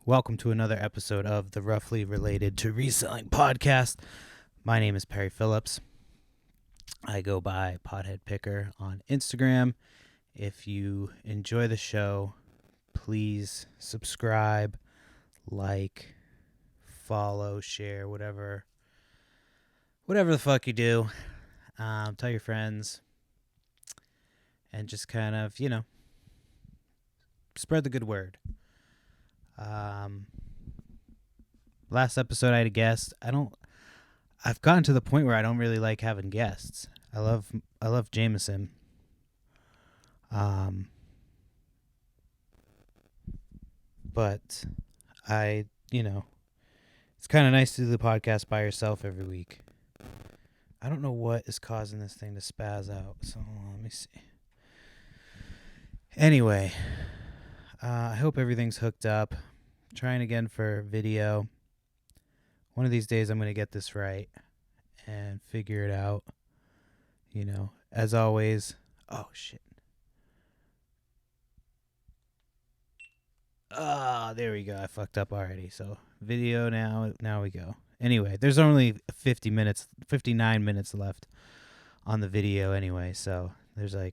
Welcome to another episode of the Roughly Related to Reselling podcast. My name is Perry Phillips. I go by Pothead Picker on Instagram. If you enjoy the show, please subscribe, like, follow, share, whatever the fuck you do. Tell your friends and just kind of, spread the good word. Last episode I had a guest. I've gotten to the point where I don't really like having guests. I love Jameson. But it's kind of nice to do the podcast by yourself every week. I don't know what is causing this thing to spaz out. So let me see. Anyway, I hope everything's hooked up. Trying again for video. One of these days I'm going to get this right and figure it out. As always. Oh, shit. There we go. I fucked up already. So video now we go. Anyway, there's only 59 minutes left on the video anyway. So there's I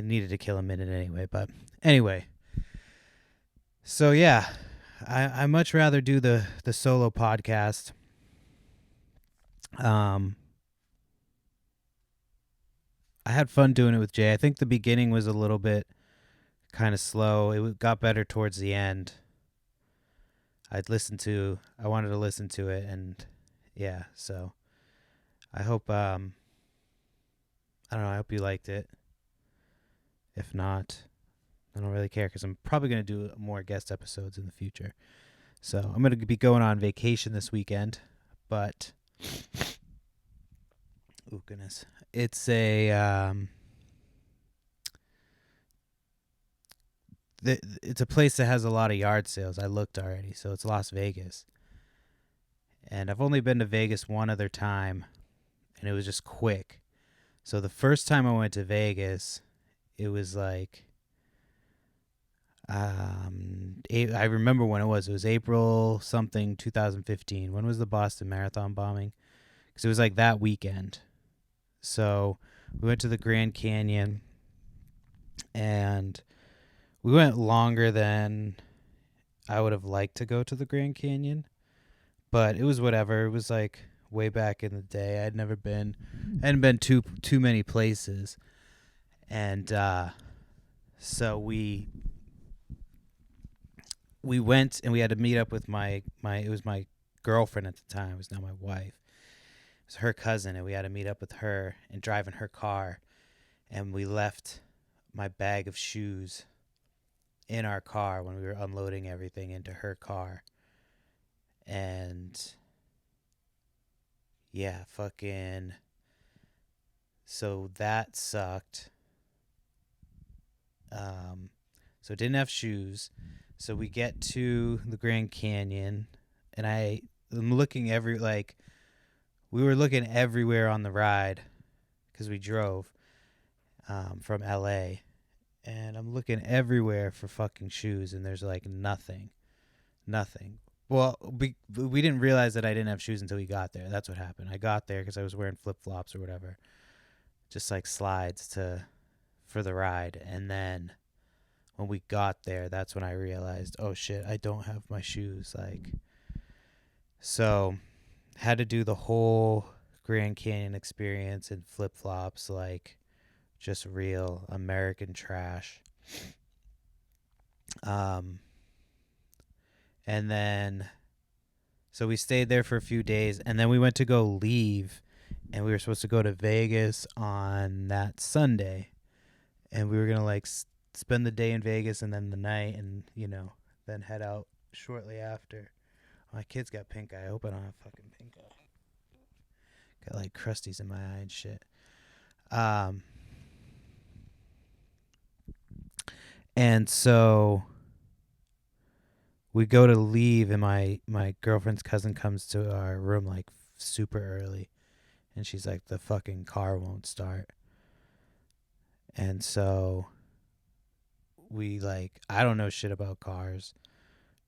needed to kill a minute anyway. But anyway. So yeah, I much rather do the solo podcast. I had fun doing it with Jay. I think the beginning was a little bit kind of slow. It got better towards the end. I wanted to listen to it, and yeah, so I hope, I hope you liked it. If not, I don't really care because I'm probably going to do more guest episodes in the future. So I'm going to be going on vacation this weekend, but oh goodness, it's it's a place that has a lot of yard sales. I looked already, so it's Las Vegas. And I've only been to Vegas one other time, and it was just quick. So the first time I went to Vegas, it was like, I remember when it was. It was April something 2015. When was the Boston Marathon bombing? Because it was like that weekend. So we went to the Grand Canyon, and we went longer than I would have liked to go to the Grand Canyon, but it was whatever. It was like way back in the day. I hadn't been too many places, and so we went and we had to meet up with it was my girlfriend at the time. It was now my wife. It was her cousin, and we had to meet up with her and drive in her car, and we left my bag of shoes in our car when we were unloading everything into her car. And yeah, so that sucked. So didn't have shoes. So we get to the Grand Canyon, and I'm looking we were looking everywhere on the ride because we drove from LA. And I'm looking everywhere for fucking shoes, and there's like nothing. Well, we didn't realize that I didn't have shoes until we got there. That's what happened. I got there because I was wearing flip-flops or whatever, just like slides for the ride. And then when we got there, that's when I realized, oh shit, I don't have my shoes. So had to do the whole Grand Canyon experience in flip-flops, just real American trash. And then, so we stayed there for a few days, and then we went to go leave, and we were supposed to go to Vegas on that Sunday, and we were going to spend the day in Vegas and then the night, and, then head out shortly after. My kid's got pink eye. I hope I don't have fucking pink eye. Got crusties in my eye and shit. And so we go to leave, and my girlfriend's cousin comes to our room super early, and she's like, the fucking car won't start. And so we like, I don't know shit about cars.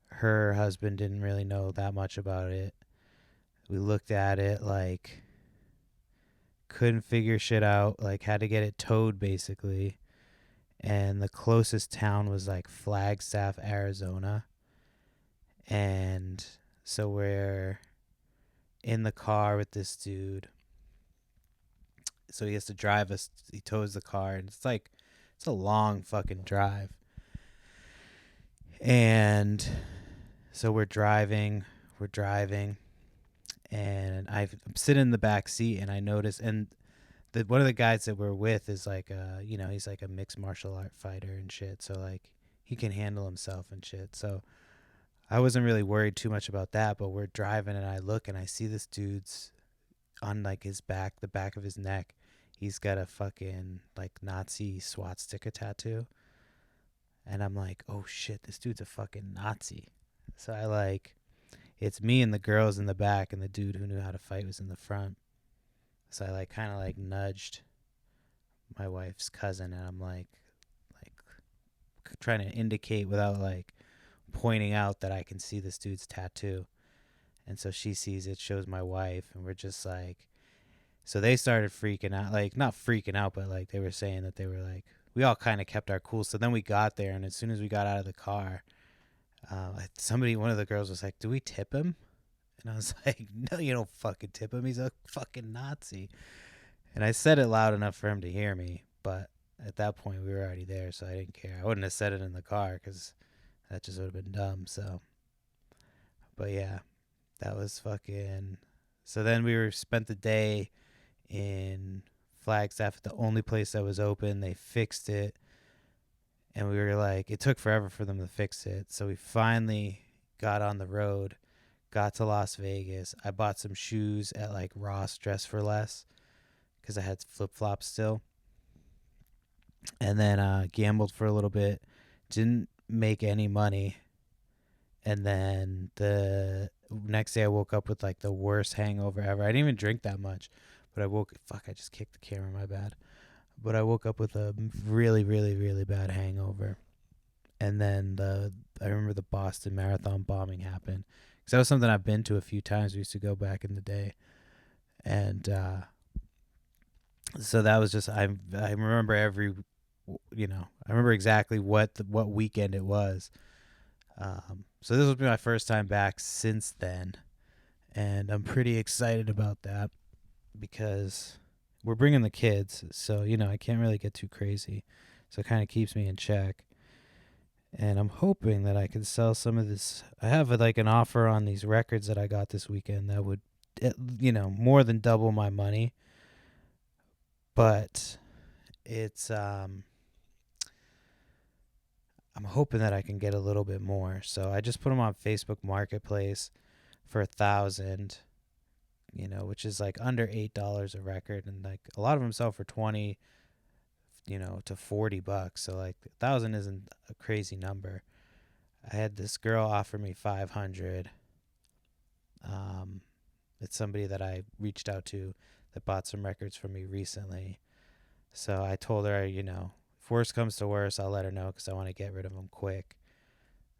Her husband didn't really know that much about it. We looked at it, like, couldn't figure shit out, like, had to get it towed basically. And the closest town was like Flagstaff, Arizona. And so we're in the car with this dude. So he has to drive us. He tows the car, and it's like, it's a long fucking drive. And so we're driving, and I'm sitting in the back seat, and I notice, and one of the guys that we're with is like he's like a mixed martial art fighter and shit. So like he can handle himself and shit. So I wasn't really worried too much about that. But we're driving, and I look, and I see this dude's on like his back, the back of his neck. He's got a fucking like Nazi swastika tattoo. And I'm like, oh shit, this dude's a fucking Nazi. So I like, it's me and the girls in the back, and the dude who knew how to fight was in the front. So I like kind of like nudged my wife's cousin, and I'm like trying to indicate without like pointing out that I can see this dude's tattoo. And so she sees it, shows my wife, and we're just like, so they started freaking out, like not freaking out, but like they were saying that they were like, we all kind of kept our cool. So then we got there, and as soon as we got out of the car, one of the girls was like, do we tip him? And I was like, no, you don't fucking tip him. He's a fucking Nazi. And I said it loud enough for him to hear me, but at that point we were already there, so I didn't care. I wouldn't have said it in the car because that just would have been dumb. So, but yeah, that was fucking. So then we spent the day in Flagstaff, the only place that was open. They fixed it, and we were like, it took forever for them to fix it. So we finally got on the road, got to Las Vegas. I bought some shoes at like Ross Dress for Less because I had flip flops still. And then gambled for a little bit, didn't make any money. And then the next day I woke up with like the worst hangover ever. I didn't even drink that much, but I just kicked the camera, my bad. But I woke up with a really, really, really bad hangover. And then I remember the Boston Marathon bombing happened. Because that was something I've been to a few times. We used to go back in the day. And so that was just, I remember I remember exactly what weekend it was. So this will be my first time back since then. And I'm pretty excited about that because we're bringing the kids. So, I can't really get too crazy. So it kind of keeps me in check. And I'm hoping that I can sell some of this. I have like an offer on these records that I got this weekend that would, more than double my money. But it's, I'm hoping that I can get a little bit more. So I just put them on Facebook Marketplace for $1,000, which is like under $8 a record. And like a lot of them sell for 20, to $40. So like 1,000 isn't a crazy number. I had this girl offer me 500. It's somebody that I reached out to that bought some records from me recently. So I told her, if worst comes to worst, I'll let her know because I want to get rid of them quick.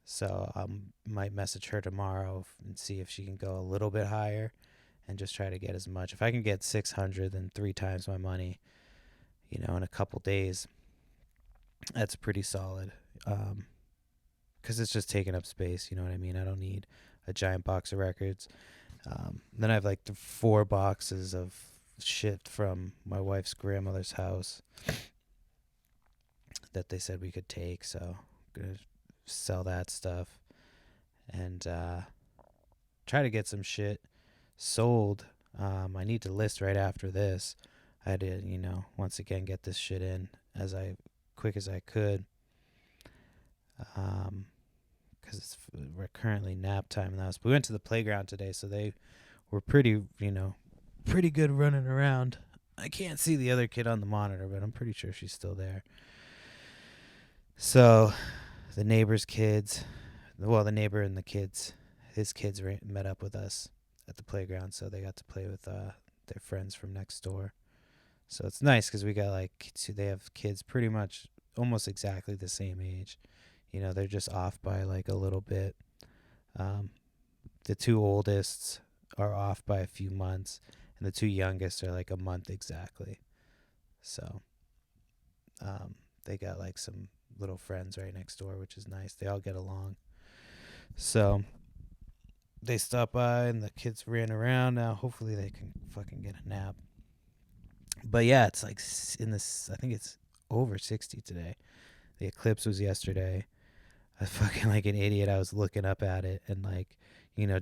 So I might message her tomorrow and see if she can go a little bit higher and just try to get as much. If I can get 600, then 3 times my money, in a couple days, that's pretty solid. Because it's just taking up space, you know what I mean? I don't need a giant box of records. Then I have like the 4 boxes of shit from my wife's grandmother's house that they said we could take. So I'm going to sell that stuff and try to get some shit sold. I need to list right after this. I had to, once again, get this shit in as quick as I could. Because we're currently nap time in the house. We went to the playground today, so they were pretty good running around. I can't see the other kid on the monitor, but I'm pretty sure she's still there. So the neighbor's kids, the neighbor and his kids met up with us at the playground, so they got to play with their friends from next door. So it's nice because we got they have kids pretty much almost exactly the same age. They're just off by like a little bit. Um, the two oldest are off by a few months, and the two youngest are like a month exactly. So they got like some little friends right next door, which is nice. They all get along. So they stopped by, and the kids ran around. Now, hopefully, they can fucking get a nap. But yeah, it's like in this. I think it's over 60 today. The eclipse was yesterday. I fucking like an idiot. I was looking up at it, and like,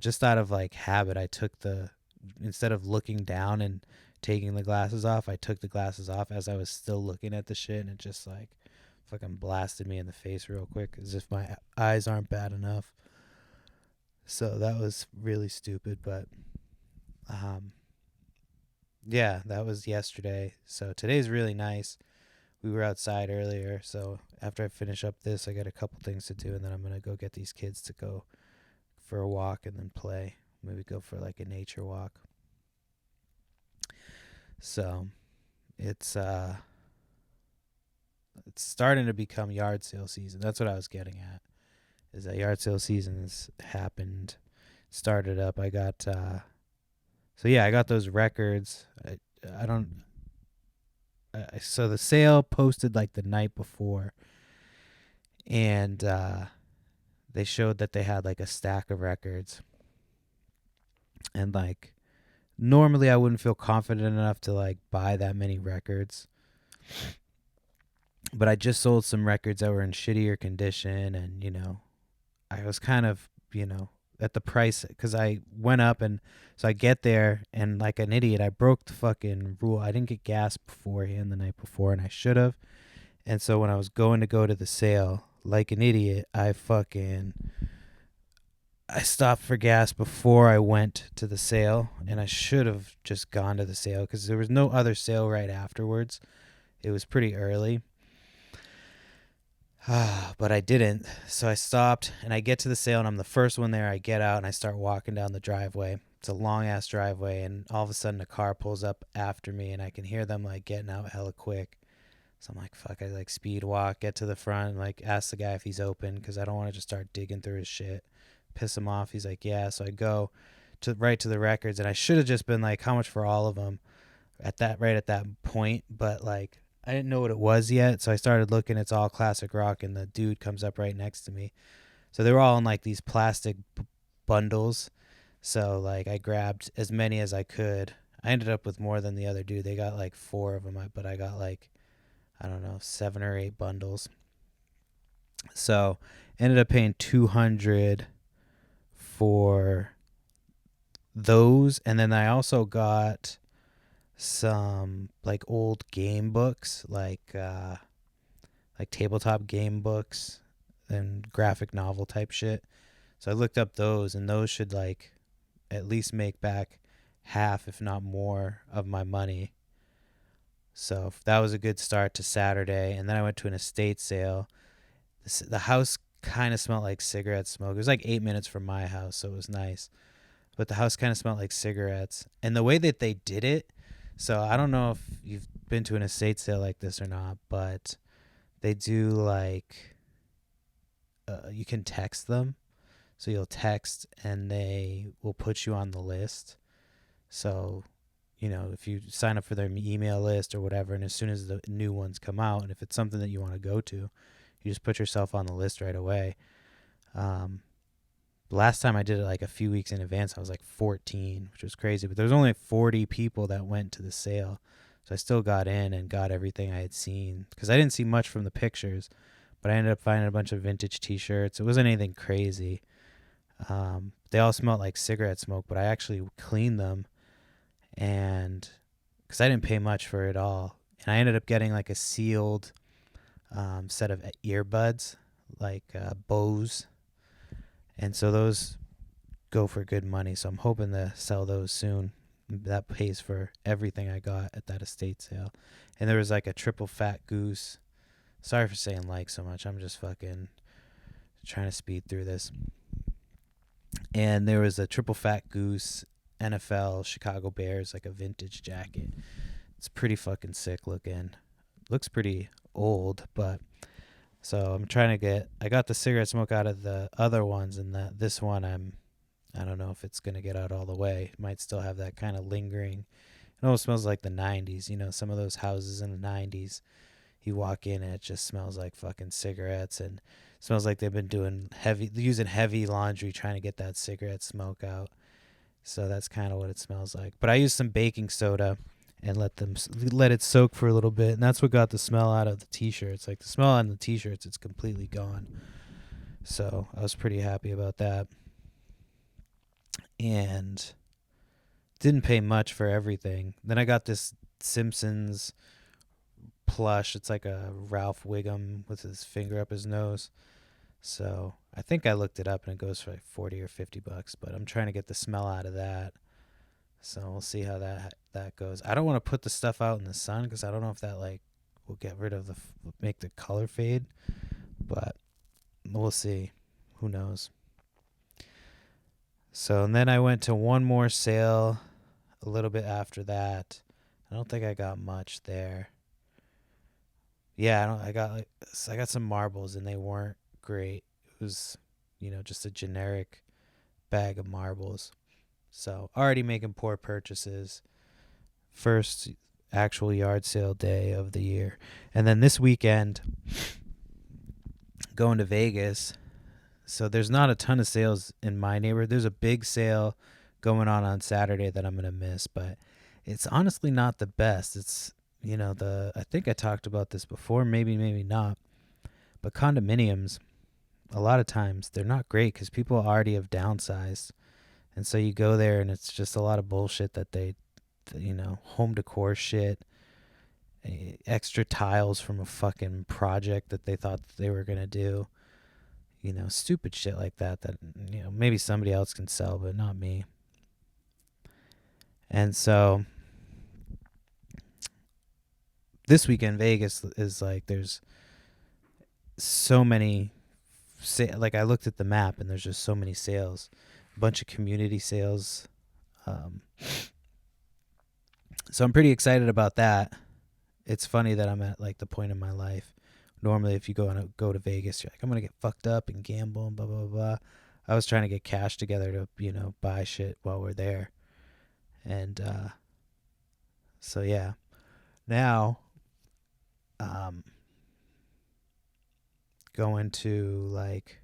just out of like habit, I took instead of looking down and taking the glasses off, I took the glasses off as I was still looking at the shit, and it just like fucking blasted me in the face real quick, as if my eyes aren't bad enough. So that was really stupid, but yeah, that was yesterday. So today's really nice. We were outside earlier, so after I finish up this, I got a couple things to do, and then I'm gonna go get these kids to go for a walk and then play. Maybe go for like a nature walk. So it's starting to become yard sale season. That's what I was getting at. Is that yard sale season has happened, started up. I got so yeah, I got those records. I don't. So the sale posted like the night before, and they showed that they had like a stack of records, and like normally I wouldn't feel confident enough to like buy that many records, but I just sold some records that were in shittier condition, and I was kind of at the price, because I went up, and so I get there, and like an idiot, I broke the fucking rule. I didn't get gas beforehand the night before, and I should have. And so when I was going to go to the sale, like an idiot, I stopped for gas before I went to the sale, and I should have just gone to the sale because there was no other sale right afterwards. It was pretty early. But I didn't. So I stopped, and I get to the sale, and I'm the first one there. I get out, and I start walking down the driveway. It's a long-ass driveway, and all of a sudden a car pulls up after me, and I can hear them like getting out hella quick. So I'm like, fuck, I like speed walk, get to the front, and like ask the guy if he's open, because I don't want to just start digging through his shit, piss him off. He's like, yeah. So I go right to the records, and I should have just been like, how much for all of them at that point, but like I didn't know what it was yet, so I started looking. It's all classic rock, and the dude comes up right next to me. So they were all in like these plastic bundles. So like I grabbed as many as I could. I ended up with more than the other dude. They got like 4 of them, but I got like, I don't know, 7 or 8 bundles. So ended up paying $200 for those, and then I also got some like old game books, like tabletop game books and graphic novel type shit. So I looked up those, and those should like at least make back half, if not more, of my money. So that was a good start to Saturday. And then I went to an estate sale. The house kind of smelled like cigarette smoke. It was like 8 minutes from my house, so it was nice. But the house kind of smelled like cigarettes. And the way that they did it, so I don't know if you've been to an estate sale like this or not, but they do like, you can text them. So you'll text, and they will put you on the list. So, if you sign up for their email list or whatever, and as soon as the new ones come out, and if it's something that you want to go to, you just put yourself on the list right away. Last time I did it like a few weeks in advance, I was like 14, which was crazy. But there was only 40 people that went to the sale. So I still got in and got everything I had seen, because I didn't see much from the pictures, but I ended up finding a bunch of vintage T-shirts. It wasn't anything crazy. They all smelled like cigarette smoke, but I actually cleaned them, and because I didn't pay much for it all. And I ended up getting like a sealed set of earbuds, like Bose. And so those go for good money. So I'm hoping to sell those soon. That pays for everything I got at that estate sale. And there was like a triple fat goose. Sorry for saying like so much. I'm just fucking trying to speed through this. And there was a triple fat goose NFL Chicago Bears, like a vintage jacket. It's pretty fucking sick looking. Looks pretty old, but so I'm trying to I got the cigarette smoke out of the other ones, and this one I don't know if it's going to get out all the way. It might still have that kind of lingering. It almost smells like the 90s, some of those houses in the 90s. You walk in and it just smells like fucking cigarettes, and smells like they've been using heavy laundry trying to get that cigarette smoke out. So that's kind of what it smells like. But I used some baking soda and let it soak for a little bit, and that's what got the smell out of the t-shirts. Like the smell on the t-shirts, it's completely gone. So I was pretty happy about that. And didn't pay much for everything. Then I got this Simpsons plush. It's like a Ralph Wiggum with his finger up his nose. So I think I looked it up and it goes for like $40 or $50, but I'm trying to get the smell out of that. So we'll see how that goes. I don't want to put the stuff out in the sun because I don't know if that like will get rid of make the color fade, but we'll see. Who knows? So, and then I went to one more sale a little bit after that. I don't think I got much there. Yeah, I got some marbles and they weren't great. It was, just a generic bag of marbles. So, already making poor purchases. First actual yard sale day of the year. And then this weekend, going to Vegas. So there's not a ton of sales in my neighborhood. There's a big sale going on Saturday that I'm going to miss, but it's honestly not the best. It's, I think I talked about this before, maybe not, but condominiums, a lot of times they're not great because people already have downsized. And so you go there and it's just a lot of bullshit that home decor shit, extra tiles from a fucking project that they thought they were going to do. Stupid shit like that maybe somebody else can sell, but not me. And so this weekend, Vegas is like, there's so many, like I looked at the map and there's just so many sales, a bunch of community sales. So I'm pretty excited about that. It's funny that I'm at like the point in my life. Normally, if you go to Vegas, you're like, I'm going to get fucked up and gamble and blah, blah, blah. I was trying to get cash together to, buy shit while we're there. And so, yeah. Now, going to, like,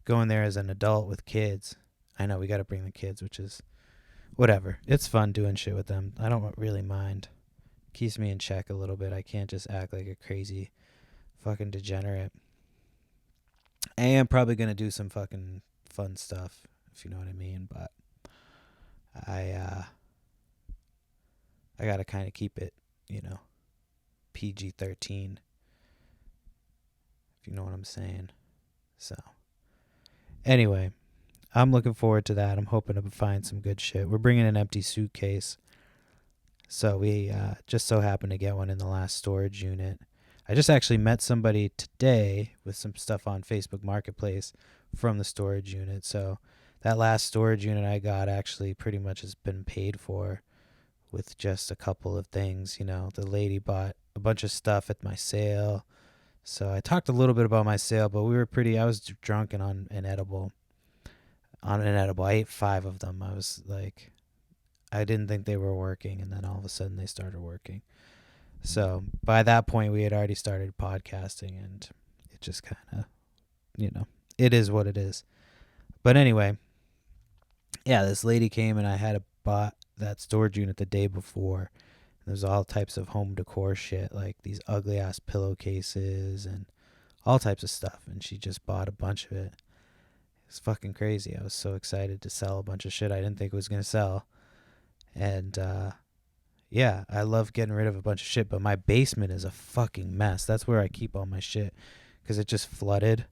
going there as an adult with kids. I know we got to bring the kids, which is whatever. It's fun doing shit with them. I don't really mind. Keeps me in check a little bit. I can't just act like a crazy fucking degenerate. I am probably going to do some fucking fun stuff, if you know what I mean, but I got to kind of keep it, PG-13, if you know what I'm saying. So anyway, I'm looking forward to that. I'm hoping to find some good shit. We're bringing an empty suitcase. So we just so happened to get one in the last storage unit. I just actually met somebody today with some stuff on Facebook Marketplace from the storage unit. So that last storage unit I got actually pretty much has been paid for with just a couple of things. The lady bought a bunch of stuff at my sale. So I talked a little bit about my sale, but I was drunk and on an edible. I ate 5 of them. I was like, I didn't think they were working, and then all of a sudden they started working. So by that point, we had already started podcasting, and it just kind of, it is what it is. But anyway, yeah, this lady came, and I had bought that storage unit the day before. There's all types of home decor shit, like these ugly ass pillowcases and all types of stuff, and she just bought a bunch of it. It's fucking crazy. I was so excited to sell a bunch of shit I didn't think it was gonna sell. And yeah, I love getting rid of a bunch of shit, but my basement is a fucking mess. That's where I keep all my shit because it just flooded.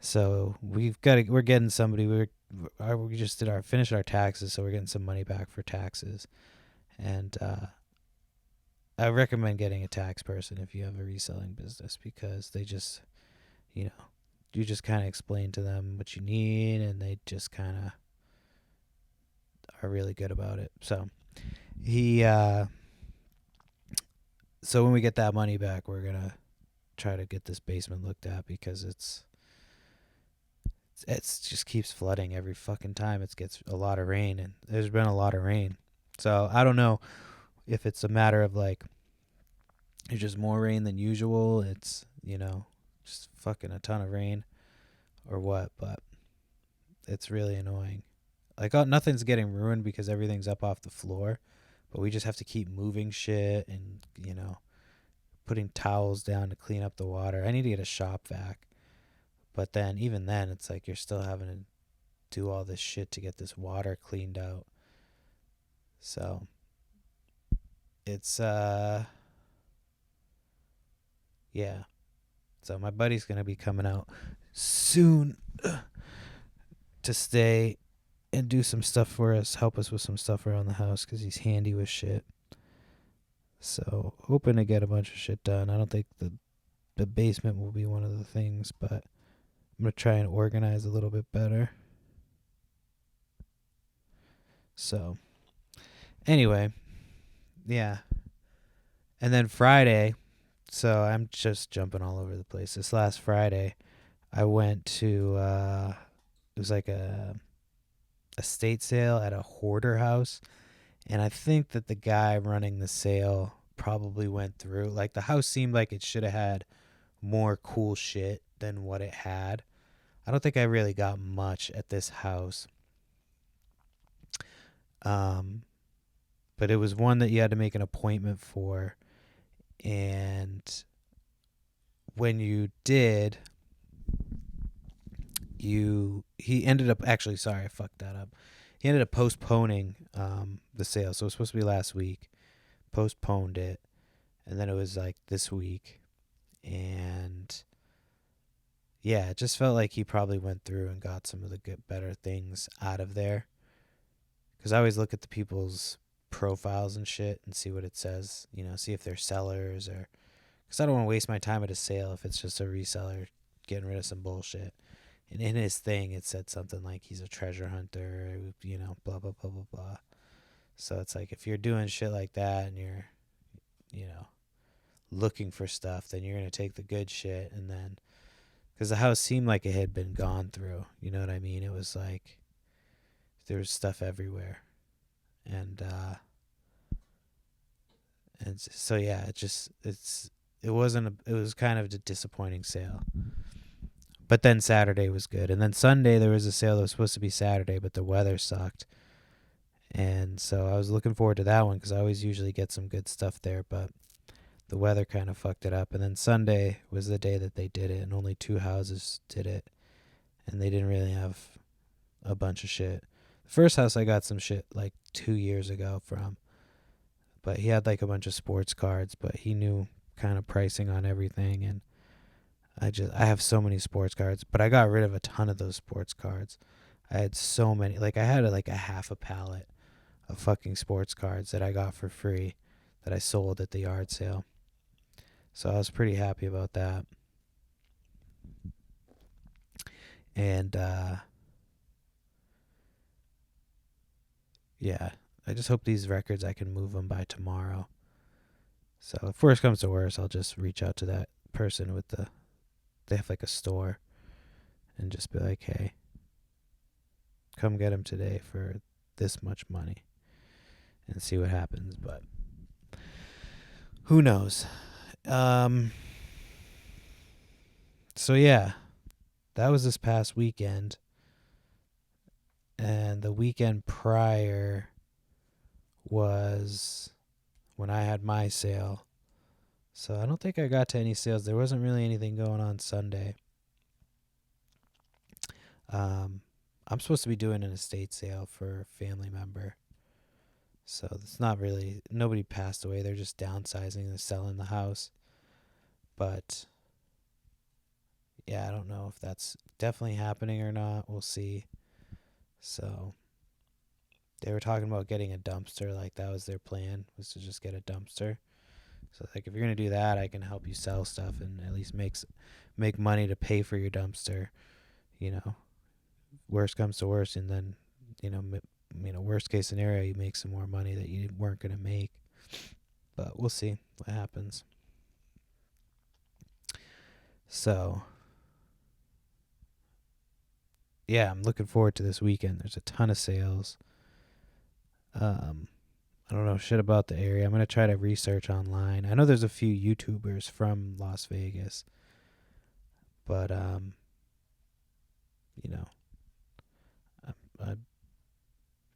So we're getting somebody. We just finished our taxes, so we're getting some money back for taxes. And I recommend getting a tax person if you have a reselling business, because they just, you just kind of explain to them what you need, and they just kind of are really good about it. So he So when we get that money back, we're gonna try to get this basement looked at because it's just keeps flooding every fucking time it gets a lot of rain, and there's been a lot of rain. So I don't know if it's a matter of like there's just more rain than usual. It's just fucking a ton of rain or what, but it's really annoying. Like nothing's getting ruined because everything's up off the floor, but we just have to keep moving shit and putting towels down to clean up the water. I need to get a shop vac, but then even then, it's like you're still having to do all this shit to get this water cleaned out. So it's yeah. So my buddy's gonna be coming out soon to stay and do some stuff for us, help us with some stuff around the house because he's handy with shit. So hoping to get a bunch of shit done. I don't think the basement will be one of the things, but I'm gonna try and organize a little bit better. So anyway, yeah. And then Friday, so I'm just jumping all over the place. This last Friday, I went to it was like a estate sale at a hoarder house, and I think that the guy running the sale probably went through. Like the house seemed like it should have had more cool shit than what it had. I don't think I really got much at this house. Um, but it was one that you had to make an appointment for, and when you did, he ended up actually sorry I fucked that up. He ended up postponing the sale, so it was supposed to be last week. Postponed it, and then it was like this week, and yeah, it just felt like he probably went through and got some of the good better things out of there. Because I always look at the people's profiles and shit and see what it says. See if they're sellers or because I don't want to waste my time at a sale if it's just a reseller getting rid of some bullshit. And in his thing, it said something like he's a treasure hunter, blah, blah, blah, blah, blah. So it's like if you're doing shit like that and you're, you know, looking for stuff, then you're going to take the good shit. And then, because the house seemed like it had been gone through, you know what I mean? It was like there was stuff everywhere. And so, yeah, it was kind of a disappointing sale. But then Saturday was good. And then Sunday there was a sale that was supposed to be Saturday, but the weather sucked. And so I was looking forward to that one because I always usually get some good stuff there, but the weather kind of fucked it up. And then Sunday was the day that they did it, and only 2 houses did it. And they didn't really have a bunch of shit. The first house I got some shit like 2 years ago from, but he had like a bunch of sports cards, but he knew kind of pricing on everything. And I have so many sports cards, but I got rid of a ton of those sports cards. I had so many, like I had like a half a pallet of fucking sports cards that I got for free that I sold at the yard sale. So I was pretty happy about that. And yeah, I just hope these records I can move them by tomorrow. So if worst comes to worst, I'll just reach out to that person with they have like a store and just be like, hey, come get them today for this much money and see what happens. But who knows? So yeah, that was this past weekend. And the weekend prior was when I had my sale. So I don't think I got to any sales. There wasn't really anything going on Sunday. I'm supposed to be doing an estate sale for a family member. So it's not really, nobody passed away. They're just downsizing and selling the house. But yeah, I don't know if that's definitely happening or not. We'll see. So they were talking about getting a dumpster. Like that was their plan, was to just get a dumpster. So like if you're gonna do that, I can help you sell stuff and at least make money to pay for your dumpster. You know, worst comes to worst, and then worst case scenario, you make some more money that you weren't gonna make. But we'll see what happens. So, yeah, I'm looking forward to this weekend. There's a ton of sales. I don't know shit about the area. I'm going to try to research online. I know there's a few YouTubers from Las Vegas, but you know, I'm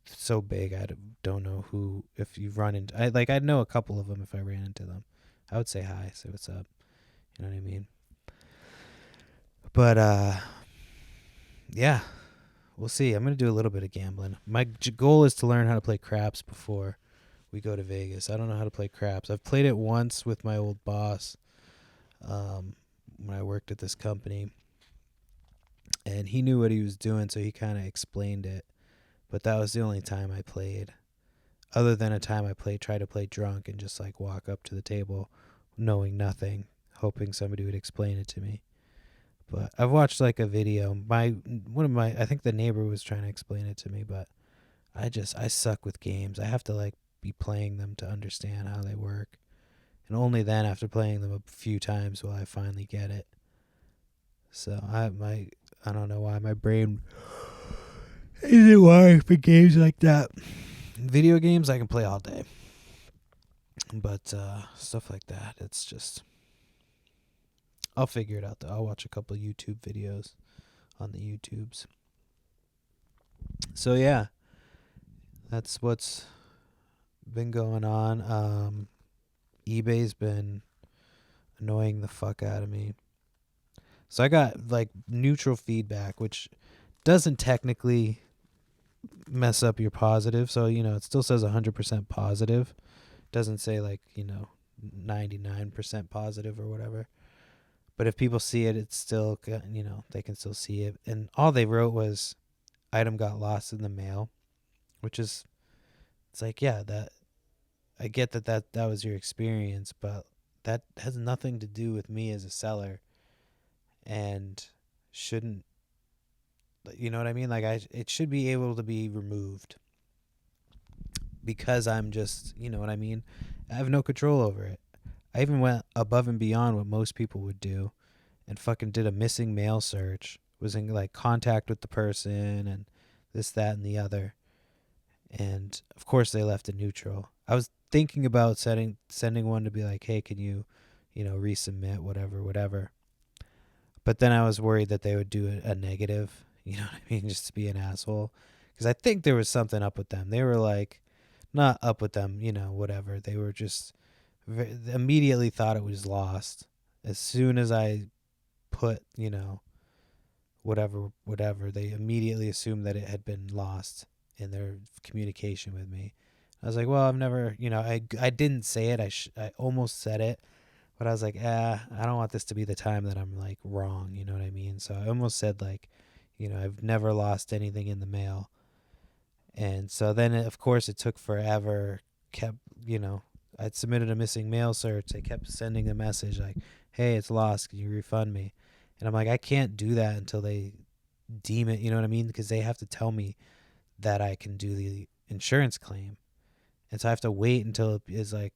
so big I don't know who. If you run into, I'd know a couple of them if I ran into them. I would say hi, say what's up. You know what I mean? But yeah, we'll see. I'm gonna do a little bit of gambling. My goal is to learn how to play craps before we go to Vegas. I don't know how to play craps. I've played it once with my old boss when I worked at this company, and he knew what he was doing, so he kind of explained it. But that was the only time I played. Other than a time I tried to play drunk and just like walk up to the table knowing nothing, hoping somebody would explain it to me. But I've watched like a video. I think the neighbor was trying to explain it to me, but I suck with games. I have to like be playing them to understand how they work. And only then after playing them a few times will I finally get it. So I don't know why my brain isn't wired for games like that. Video games I can play all day. But stuff like that, it's just I'll figure it out though. I'll watch a couple YouTube videos on the YouTubes. So yeah, that's what's been going on. eBay's been annoying the fuck out of me. So I got like neutral feedback, which doesn't technically mess up your positive. So, it still says 100% positive. Doesn't say like, 99% positive or whatever. But if people see it, it's still, they can still see it. And all they wrote was item got lost in the mail, which is, it's like, yeah, that I get that was your experience, but that has nothing to do with me as a seller and shouldn't, you know what I mean? Like it should be able to be removed because I'm just, you know what I mean? I have no control over it. I even went above and beyond what most people would do and fucking did a missing mail search, was in like contact with the person and this, that, and the other. And of course they left it neutral. I was thinking about sending one to be like, hey, can you, resubmit, whatever. But then I was worried that they would do a negative, you know what I mean, just to be an asshole. Because I think there was something up with them. They were like, not up with them, whatever. They were just immediately thought it was lost. As soon as I put, whatever, they immediately assumed that it had been lost in their communication with me. I was like, well, I've never, I didn't say it. I almost said it, but I was like, I don't want this to be the time that I'm like wrong. You know what I mean? So I almost said like, I've never lost anything in the mail. And so then, of course, it took forever. Kept, I'd submitted a missing mail search. They kept sending a message like, hey, it's lost. Can you refund me? And I'm like, I can't do that until they deem it. You know what I mean? Because they have to tell me that I can do the insurance claim. And so I have to wait until it is like,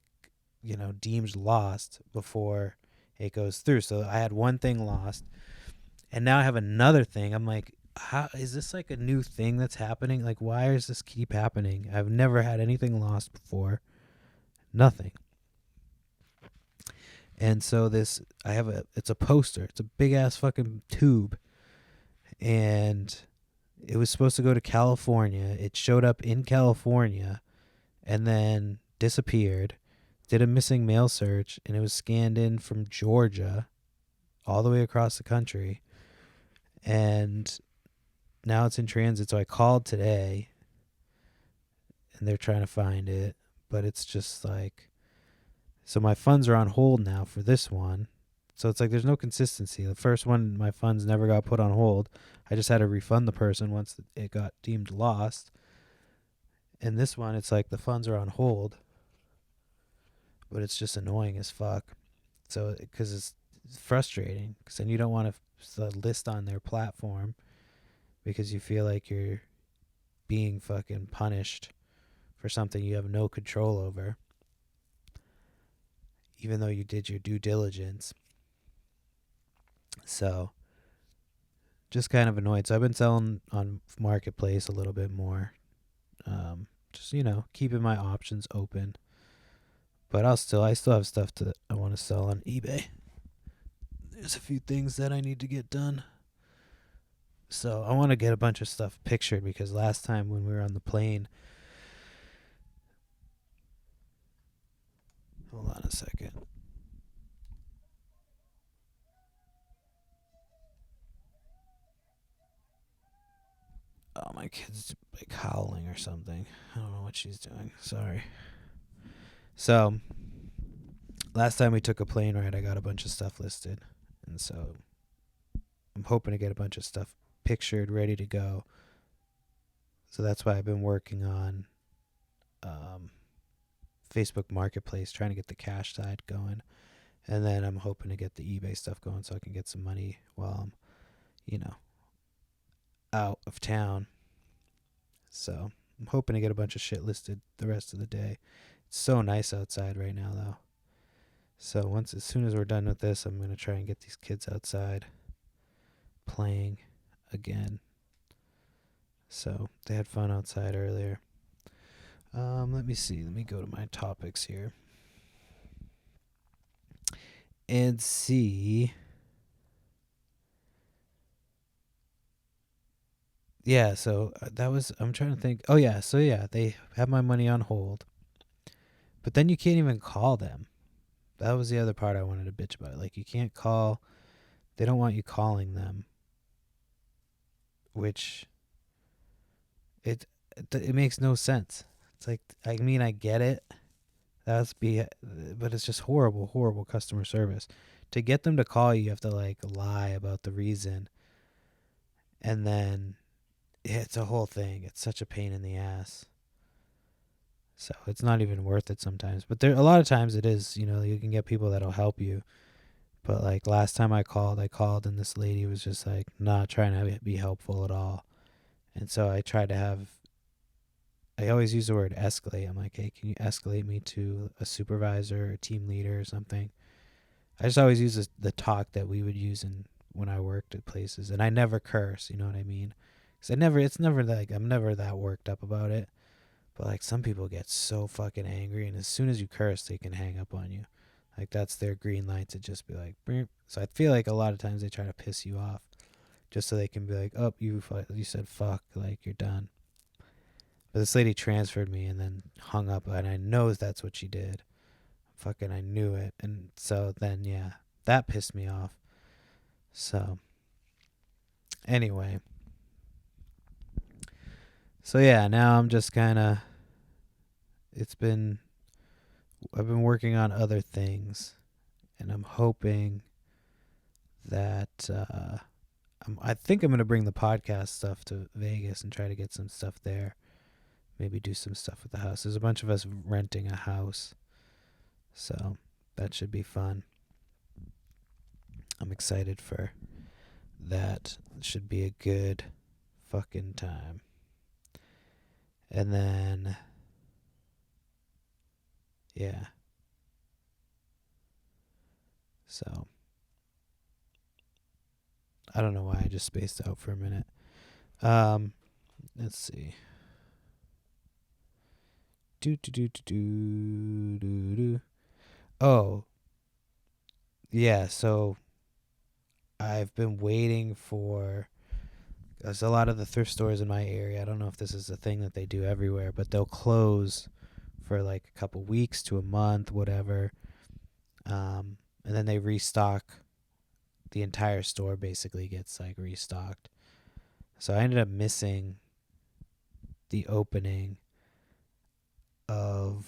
deemed lost before it goes through. So I had one thing lost, and now I have another thing. I'm like, how is this like a new thing that's happening? Like, why does this keep happening? I've never had anything lost before. Nothing. And so it's a poster. It's a big ass fucking tube. And it was supposed to go to California. It showed up in California and then disappeared. Did a missing mail search, and it was scanned in from Georgia all the way across the country. And now it's in transit. So I called today and they're trying to find it, but it's just like, so my funds are on hold now for this one. So it's like there's no consistency. The first one, my funds never got put on hold. I just had to refund the person once it got deemed lost. And this one, it's like the funds are on hold, but it's just annoying as fuck. So, because it's frustrating, because then you don't want to list on their platform because you feel like you're being fucking punished for something you have no control over. even though you did your due diligence. So just kind of annoyed. So I've been selling on Marketplace a little bit more. Just, keeping my options open. But I still have stuff that I want to sell on eBay. There's a few things that I need to get done. So I want to get a bunch of stuff pictured because last time when we were on the plane, hold on a second. Oh, my kid's like howling or something. I don't know what she's doing. Sorry. So last time we took a plane ride, I got a bunch of stuff listed. And so I'm hoping to get a bunch of stuff pictured, ready to go. So that's why I've been working on Facebook Marketplace, trying to get the cash side going. And then I'm hoping to get the eBay stuff going so I can get some money while I'm, out of town. So I'm hoping to get a bunch of shit listed the rest of the day. It's so nice outside right now, though. So as soon as we're done with this, I'm going to try and get these kids outside playing again. So they had fun outside earlier. Let me see. Let me go to my topics here and see. Yeah, so I'm trying to think. Oh, yeah, so yeah, they have my money on hold. But then you can't even call them. That was the other part I wanted to bitch about. Like, you can't call. They don't want you calling them. Which, it makes no sense. It's like, I get it. But it's just horrible, horrible customer service. To get them to call you, you have to, like, lie about the reason. And then it's a whole thing. It's such a pain in the ass. So it's not even worth it sometimes. But a lot of times it is, you can get people that'll help you. But like last time I called and this lady was just like not trying to be helpful at all. And so I always use the word escalate. I'm like, hey, can you escalate me to a supervisor or team leader or something? I just always use the talk that we would use when I worked at places. And I never curse, you know what I mean? Because it's never like, I'm never that worked up about it. But like some people get so fucking angry, and as soon as you curse, they can hang up on you. Like that's their green light to just be like, Beep. So I feel like a lot of times they try to piss you off, just so they can be like, oh, you said fuck, like you're done. But this lady transferred me and then hung up, and I know that's what she did. Fucking, I knew it, and so then yeah, that pissed me off. So anyway, so yeah, now I'm just kind of. I've been working on other things, and I'm hoping that I think I'm going to bring the podcast stuff to Vegas and try to get some stuff there. Maybe do some stuff with the house. There's a bunch of us renting a house, so that should be fun. I'm excited for that. It should be a good fucking time. And then, yeah. So, I don't know why I just spaced out for a minute. Let's see. Oh, yeah. So I've been waiting for. There's a lot of the thrift stores in my area. I don't know if this is a thing that they do everywhere, but they'll close for like a couple weeks to a month, whatever. And then they restock. The entire store basically gets like restocked. So I ended up missing the opening of.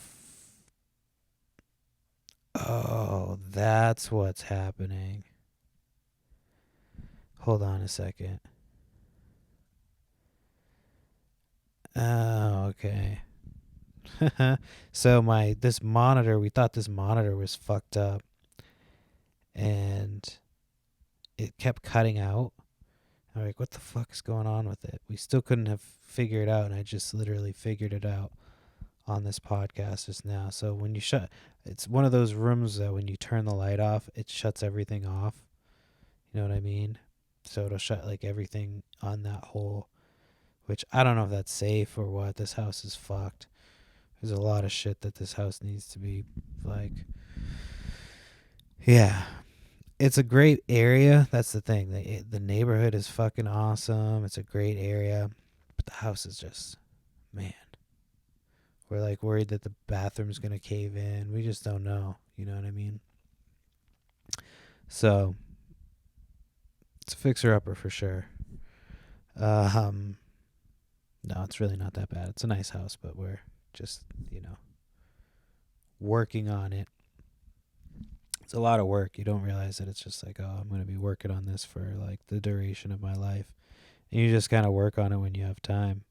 Oh, that's what's happening. Hold on a second. Oh, okay. So this monitor, we thought this monitor was fucked up, and it kept cutting out. I'm like, what the fuck is going on with it? We still couldn't have figured it out, and I just literally figured it out on this podcast just now. So when you it's one of those rooms that when you turn the light off, it shuts everything off. You know what I mean? So it'll shut like everything on that hole, which I don't know if that's safe or what. This house is fucked. There's a lot of shit that this house needs to be like. Yeah, it's a great area. That's the thing. The neighborhood is fucking awesome. It's a great area, but the house is just, man. We're like worried that the bathroom's gonna cave in. We just don't know. You know what I mean? So it's a fixer upper for sure. No, it's really not that bad. It's a nice house, but we're just, working on it. It's a lot of work. You don't realize that it's just like, oh, I'm going to be working on this for like the duration of my life. And you just kind of work on it when you have time.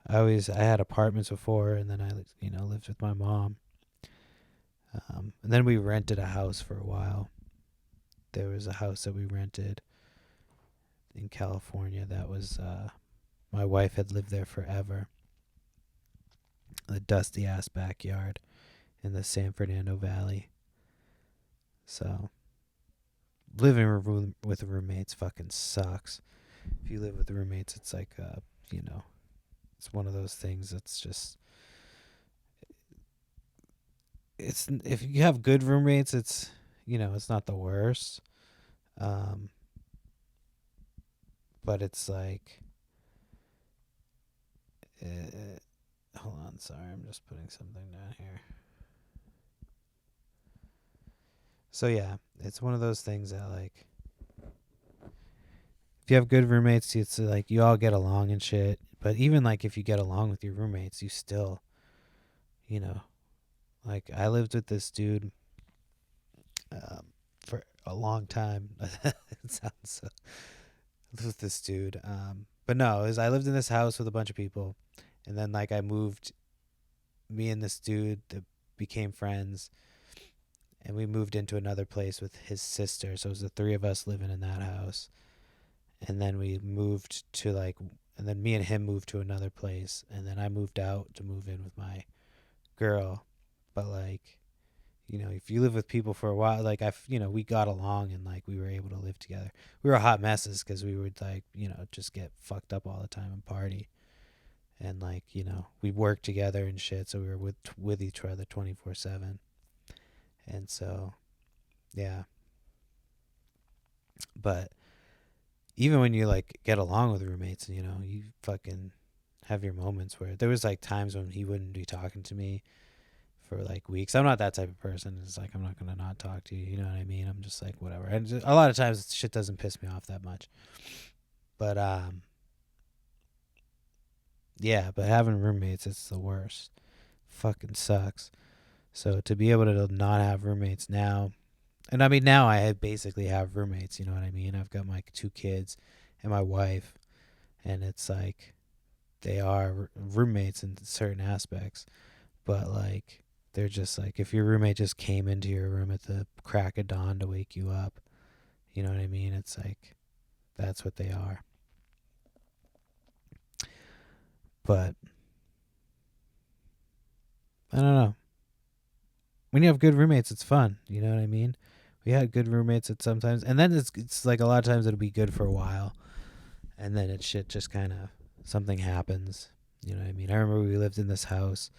I had apartments before, and then I, lived with my mom. And then we rented a house for a while. There was a house that we rented in California that was, my wife had lived there forever. A dusty ass backyard in the San Fernando Valley. So, living with roommates fucking sucks. If you live with roommates, it's like, it's one of those things that's just, if you have good roommates, it's, it's not the worst. But it's like, hold on, sorry, I'm just putting something down here. So yeah, it's one of those things that like, if you have good roommates, it's like you all get along and shit. But even like if you get along with your roommates, you still, like I lived with this dude for a long time. It sounds so. I lived with this dude, but no, I lived in this house with a bunch of people, and then like I moved. Me and this dude that became friends, and we moved into another place with his sister. So it was the three of us living in that house. And then we moved to and then me and him moved to another place. And then I moved out to move in with my girl. But like, if you live with people for a while, like we got along and like we were able to live together. We were hot messes because we would like, just get fucked up all the time and party. And like, we worked together and shit. So we were with each other 24/7. And so, yeah. But even when you like get along with roommates, you fucking have your moments where there was like times when he wouldn't be talking to me for like weeks. I'm not that type of person. It's like, I'm not going to not talk to you. You know what I mean? I'm just like, whatever. And a lot of times shit doesn't piss me off that much. But, yeah, but having roommates, it's the worst. Fucking sucks. So to be able to not have roommates now, and I mean now I basically have roommates, you know what I mean? I've got my 2 kids and my wife, and it's like they are roommates in certain aspects, but like they're just like if your roommate just came into your room at the crack of dawn to wake you up, you know what I mean? It's like that's what they are. But I don't know. When you have good roommates, it's fun. You know what I mean? We had good roommates at sometimes, and then it's like a lot of times it'll be good for a while, and then it shit just kind of something happens. You know what I mean? I remember we lived in this house,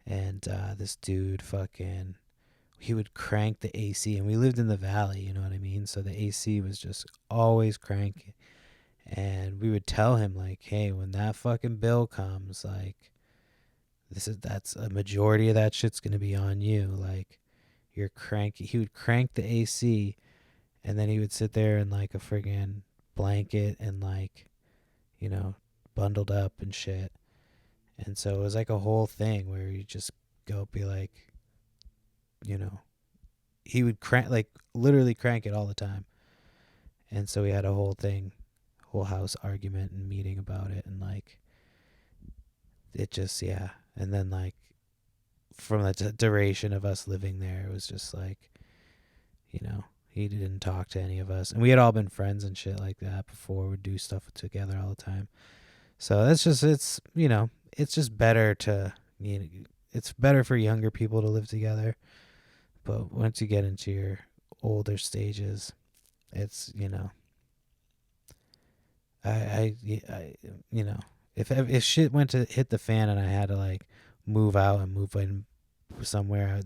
and this dude fucking he would crank the AC, and we lived in the valley. You know what I mean? So the AC was just always cranking, and we would tell him like, hey, when that fucking bill comes, like that's a majority of that shit's gonna be on you. Like you're cranky. He would crank the AC, and then he would sit there in like a friggin' blanket and like, bundled up and shit. And so it was like a whole thing where you just go be like, he would crank like literally crank it all the time. And so we had a whole thing, whole house argument and meeting about it, and like it just yeah. And then like from the duration of us living there, it was just like, he didn't talk to any of us, and we had all been friends and shit like that before. We'd do stuff together all the time. So that's just it's just better to it's better for younger people to live together. But once you get into your older stages, it's, I if shit went to hit the fan and I had to like move out and move in somewhere,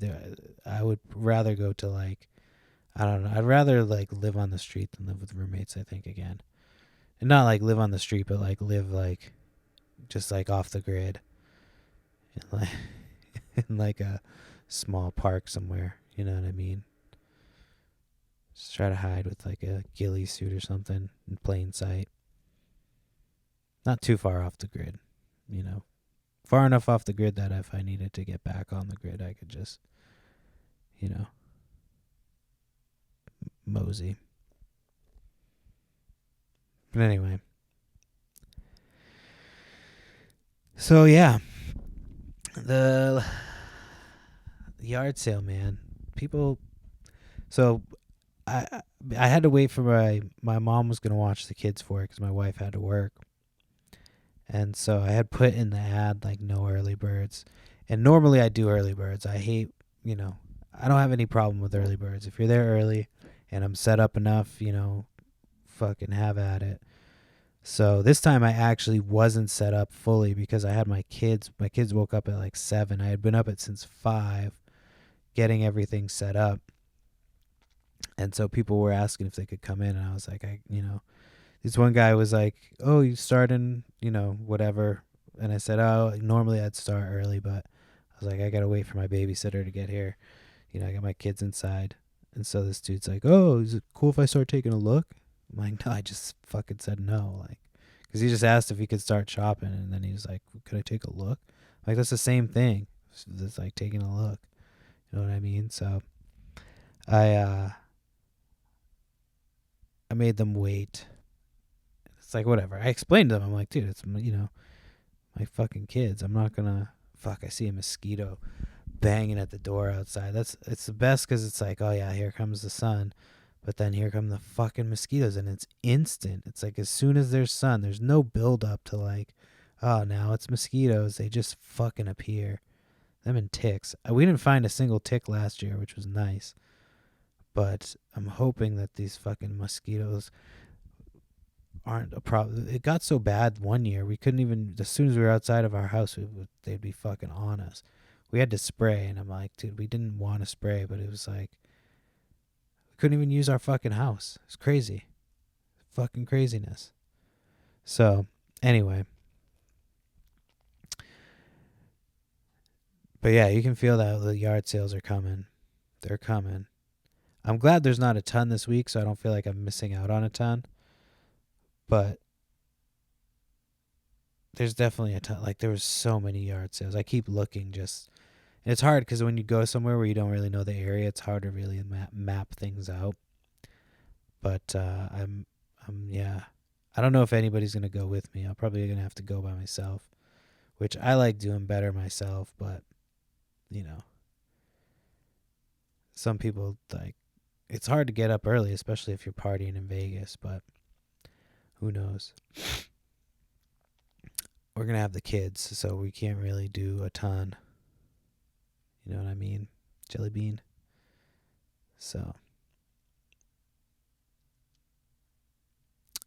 I would rather go to like, I don't know, I'd rather like live on the street than live with roommates, I think, again. And not like live on the street, but like live like just like off the grid in like in like a small park somewhere, you know what I mean? Just try to hide with like a ghillie suit or something in plain sight. Not too far off the grid, you know. Far enough off the grid that if I needed to get back on the grid, I could just, you know, mosey. But anyway. So yeah, the yard sale, man. People. So I I had to wait for my mom was gonna watch the kids for it because my wife had to work, and so I had put in the ad like no early birds, and normally I do early birds. I hate, I don't have any problem with early birds. If you're there early, and I'm set up enough, fucking have at it. So this time I actually wasn't set up fully because I had my kids. My kids woke up at like 7. I had been up at since 5 getting everything set up. And so people were asking if they could come in, and I was like, this one guy was like, "Oh, you starting, whatever." And I said, "Oh, normally I'd start early, but I was like, I got to wait for my babysitter to get here. I got my kids inside." And so this dude's like, "Oh, is it cool if I start taking a look?" I'm like, "No, I just fucking said no." Like, because he just asked if he could start shopping, and then he was like, "Could I take a look?" Like, that's the same thing. It's like taking a look. You know what I mean? So I I made them wait. It's like, whatever. I explained to them. I'm like, dude, it's, my fucking kids. I'm not gonna. Fuck, I see a mosquito banging at the door outside. It's the best because it's like, oh yeah, here comes the sun. But then here come the fucking mosquitoes, and it's instant. It's like as soon as there's sun, there's no build up to like, oh, now it's mosquitoes. They just fucking appear. Them and ticks. We didn't find a single tick last year, which was nice. But I'm hoping that these fucking mosquitoes aren't a problem. It got so bad one year, we couldn't even, as soon as we were outside of our house, they'd be fucking on us. We had to spray, and I'm like, dude, we didn't want to spray, but it was like, we couldn't even use our fucking house. It's crazy. Fucking craziness. So, anyway. But yeah, you can feel that the yard sales are coming. They're coming. I'm glad there's not a ton this week, so I don't feel like I'm missing out on a ton. But there's definitely a ton. Like, there was so many yard sales. I keep looking just. And it's hard because when you go somewhere where you don't really know the area, it's hard to really map things out. But yeah. I don't know if anybody's going to go with me. I'm probably going to have to go by myself, which I like doing better myself. But, some people, like, it's hard to get up early, especially if you're partying in Vegas. But who knows? We're going to have the kids, so we can't really do a ton. You know what I mean? Jelly bean. So.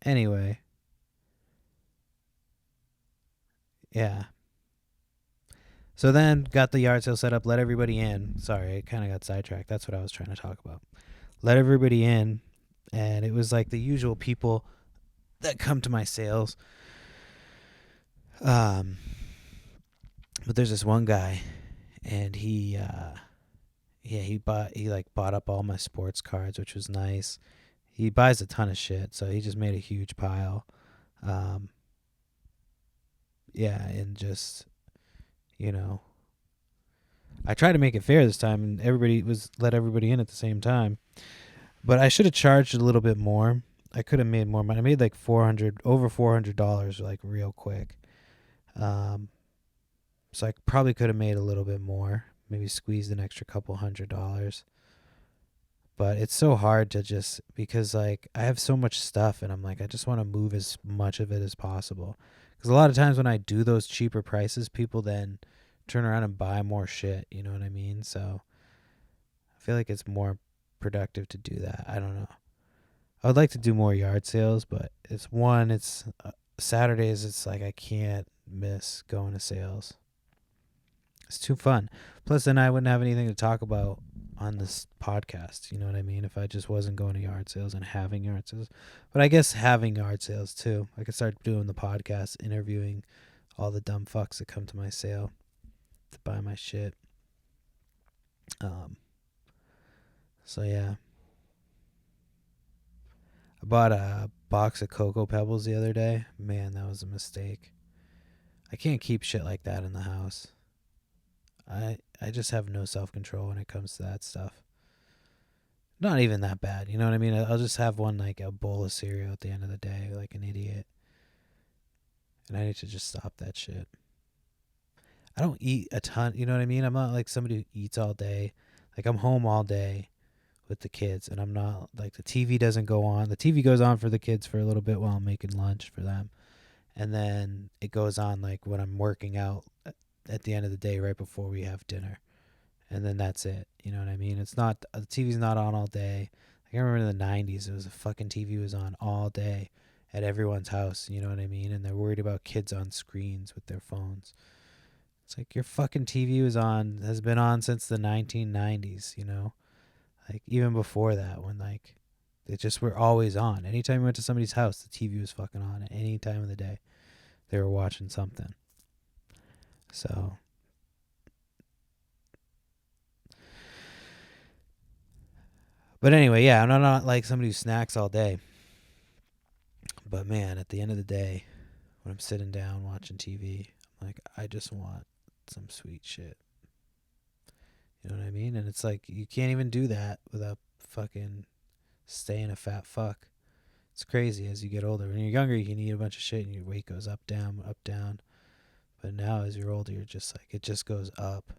Anyway. Yeah. So then got the yard sale set up, let everybody in. Sorry, I kind of got sidetracked. That's what I was trying to talk about. Let everybody in, and it was like the usual people that come to my sales. But there's this one guy, and he bought up all my sports cards, which was nice. He buys a ton of shit, so he just made a huge pile. Yeah, and just, I tried to make it fair this time, and let everybody in at the same time. But I should have charged a little bit more. I could have made more money. I made like over $400, like real quick. So I probably could have made a little bit more, maybe squeezed an extra couple $100. But it's so hard to just, because like I have so much stuff, and I'm like, I just want to move as much of it as possible. Because a lot of times when I do those cheaper prices, people then turn around and buy more shit. You know what I mean? So I feel like it's more productive to do that. I don't know. I would like to do more yard sales, but it's Saturdays. It's like I can't miss going to sales. It's too fun. Plus, then I wouldn't have anything to talk about on this podcast. You know what I mean? If I just wasn't going to yard sales and having yard sales. But I guess having yard sales too. I could start doing the podcast, interviewing all the dumb fucks that come to my sale to buy my shit. So yeah. I bought a box of Cocoa Pebbles the other day. Man, that was a mistake. I can't keep shit like that in the house. I just have no self-control when it comes to that stuff. Not even that bad, you know what I mean? I'll just have one, like a bowl of cereal at the end of the day, like an idiot. And I need to just stop that shit. I don't eat a ton, you know what I mean? I'm not like somebody who eats all day. Like I'm home all day with the kids, and I'm not like the TV doesn't go on. The TV goes on for the kids for a little bit while I'm making lunch for them. And then it goes on like when I'm working out at the end of the day right before we have dinner. And then that's it. You know what I mean? It's not, the TV's not on all day. I remember in the 90s, it was a fucking TV was on all day at everyone's house. You know what I mean? And they're worried about kids on screens with their phones. It's like your fucking TV has been on since the 1990s, you know? Like even before that, when like they just were always on. Anytime you went to somebody's house, the TV was fucking on at any time of the day. They were watching something. So but anyway, yeah, I'm not like somebody who snacks all day. But man, at the end of the day, when I'm sitting down watching TV, I'm like, I just want some sweet shit. You know what I mean? And it's like, you can't even do that without fucking staying a fat fuck. It's crazy as you get older. When you're younger, you can eat a bunch of shit and your weight goes up, down, up, down. But now as you're older, you're just like, it just goes up,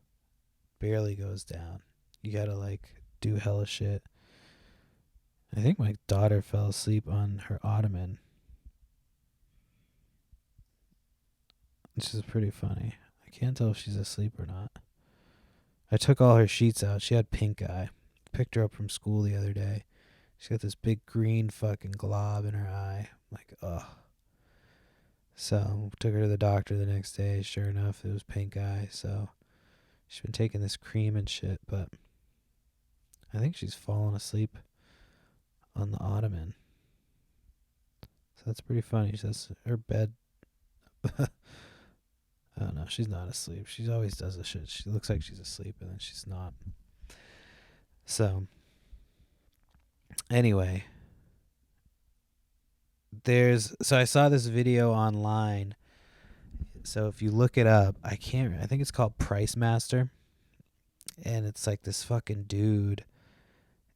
barely goes down. You gotta like do hella shit. I think my daughter fell asleep on her ottoman, which is pretty funny. I can't tell if she's asleep or not. I took all her sheets out. She had pink eye. Picked her up from school the other day. She got this big green fucking glob in her eye. I'm like, ugh. So took her to the doctor the next day. Sure enough, it was pink eye. So she's been taking this cream and shit, but I think she's fallen asleep on the ottoman. So that's pretty funny. She says her bed. I don't know. She's not asleep. She always does this shit. She looks like she's asleep, and then she's not. So anyway, I saw this video online. So if you look it up, I think it's called Price Master, and it's like this fucking dude,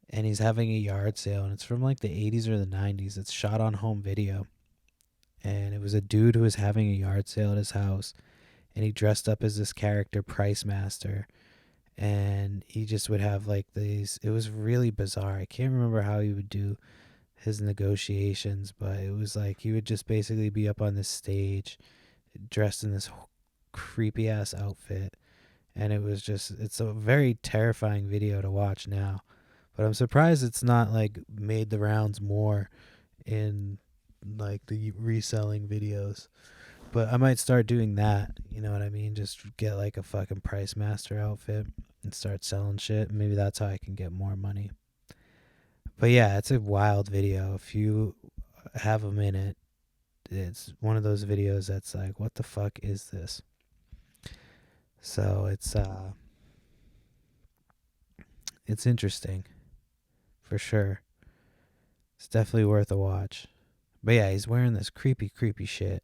and he's having a yard sale, and it's from like the 80s or the 90s. It's shot on home video, and it was a dude who was having a yard sale at his house, and he dressed up as this character, Price Master, and he just would have like these, it was really bizarre. I can't remember how he would do his negotiations, but it was like he would just basically be up on this stage dressed in this creepy ass outfit, and it's a very terrifying video to watch now, but I'm surprised it's not like made the rounds more in like the reselling videos. But I might start doing that, you know what I mean? Just get like a fucking Price Master outfit and start selling shit. Maybe that's how I can get more money. But yeah, it's a wild video. If you have a minute, it's one of those videos that's like, what the fuck is this? So it's interesting, for sure. It's definitely worth a watch. But yeah, he's wearing this creepy shit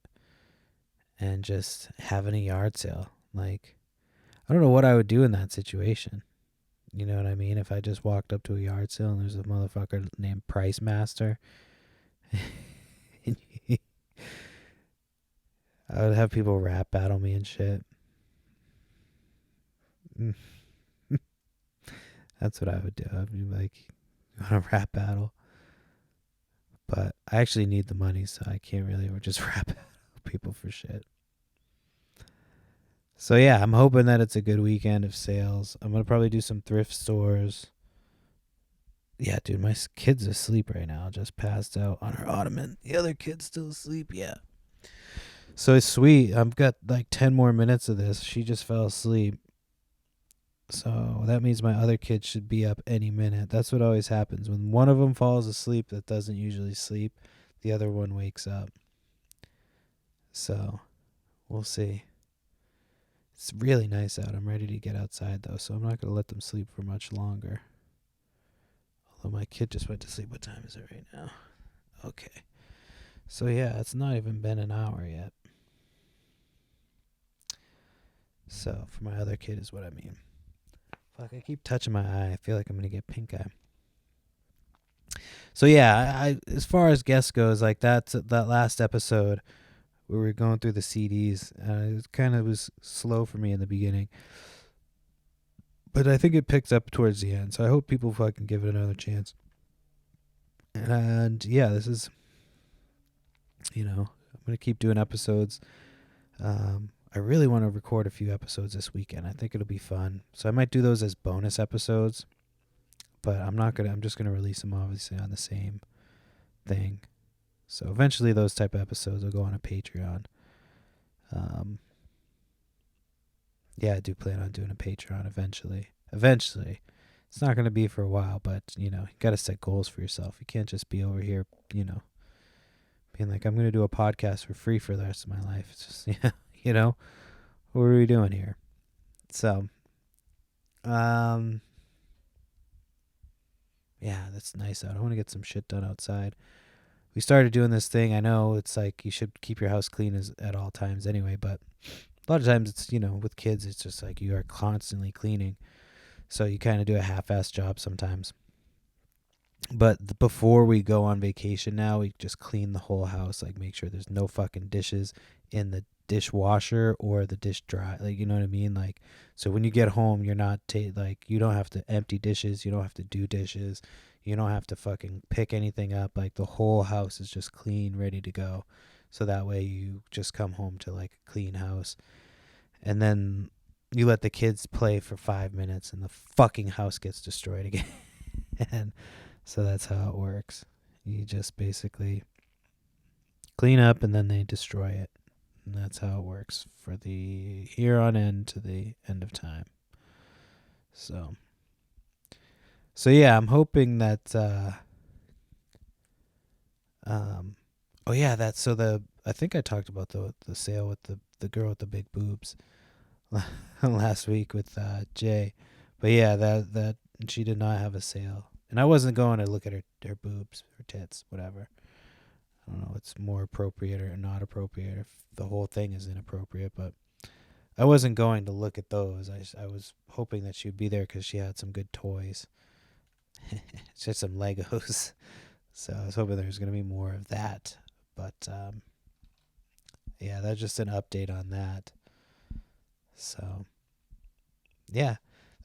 and just having a yard sale. Like, I don't know what I would do in that situation. You know what I mean? If I just walked up to a yard sale and there's a motherfucker named Price Master, I would have people rap battle me and shit. That's what I would do. I'd be like, you want a rap battle? But I actually need the money, so I can't really just rap battle people for shit. So yeah, I'm hoping that it's a good weekend of sales. I'm gonna probably do some thrift stores. Yeah, dude, my kid's asleep right now, just passed out on her ottoman. The other kid's still asleep. Yeah. So it's sweet. I've got like 10 more minutes of this. She just fell asleep. So that means my other kid should be up any minute. That's what always happens. When one of them falls asleep that doesn't usually sleep, the other one wakes up. So we'll see. It's really nice out. I'm ready to get outside though, so I'm not going to let them sleep for much longer. Although my kid just went to sleep. What time is it right now? Okay. So yeah, it's not even been an hour yet. So for my other kid is what I mean. Fuck, I keep touching my eye. I feel like I'm going to get pink eye. So yeah, I as far as guests goes, like that last episode where we were going through the CDs, it kind of was slow for me in the beginning, but I think it picked up towards the end. So I hope people fucking give it another chance. And yeah, this is, I'm gonna keep doing episodes. I really want to record a few episodes this weekend. I think it'll be fun. So I might do those as bonus episodes, but I'm just gonna release them obviously on the same thing. So eventually those type of episodes will go on a Patreon. Yeah, I do plan on doing a Patreon eventually. Eventually. It's not going to be for a while, but, you got to set goals for yourself. You can't just be over here, being like, I'm going to do a podcast for free for the rest of my life. It's just, what are we doing here? So, yeah, that's nice out. I want to get some shit done outside. We started doing this thing. I know it's like you should keep your house clean at all times anyway, but a lot of times it's, with kids, it's just like you are constantly cleaning. So you kind of do a half-assed job sometimes. But before we go on vacation now, we just clean the whole house, like make sure there's no fucking dishes in the dishwasher or the dish dry. Like, you know what I mean? Like, so when you get home, you're not, you don't have to empty dishes. You don't have to do dishes. You don't have to fucking pick anything up. Like, the whole house is just clean, ready to go. So that way you just come home to like a clean house. And then you let the kids play for 5 minutes and the fucking house gets destroyed again. And so that's how it works. You just basically clean up and then they destroy it. And that's how it works for the here on end to the end of time. So yeah, I'm hoping that oh yeah, that's so the I think I talked about the sale with the girl with the big boobs last week with Jay. But yeah, that she did not have a sale. And I wasn't going to look at her boobs, her tits, whatever. I don't know what's more appropriate or not appropriate, if the whole thing is inappropriate, but I wasn't going to look at those. I was hoping that she'd be there because she had some good toys. She had some Legos. So I was hoping there was going to be more of that. But yeah, that's just an update on that. So yeah,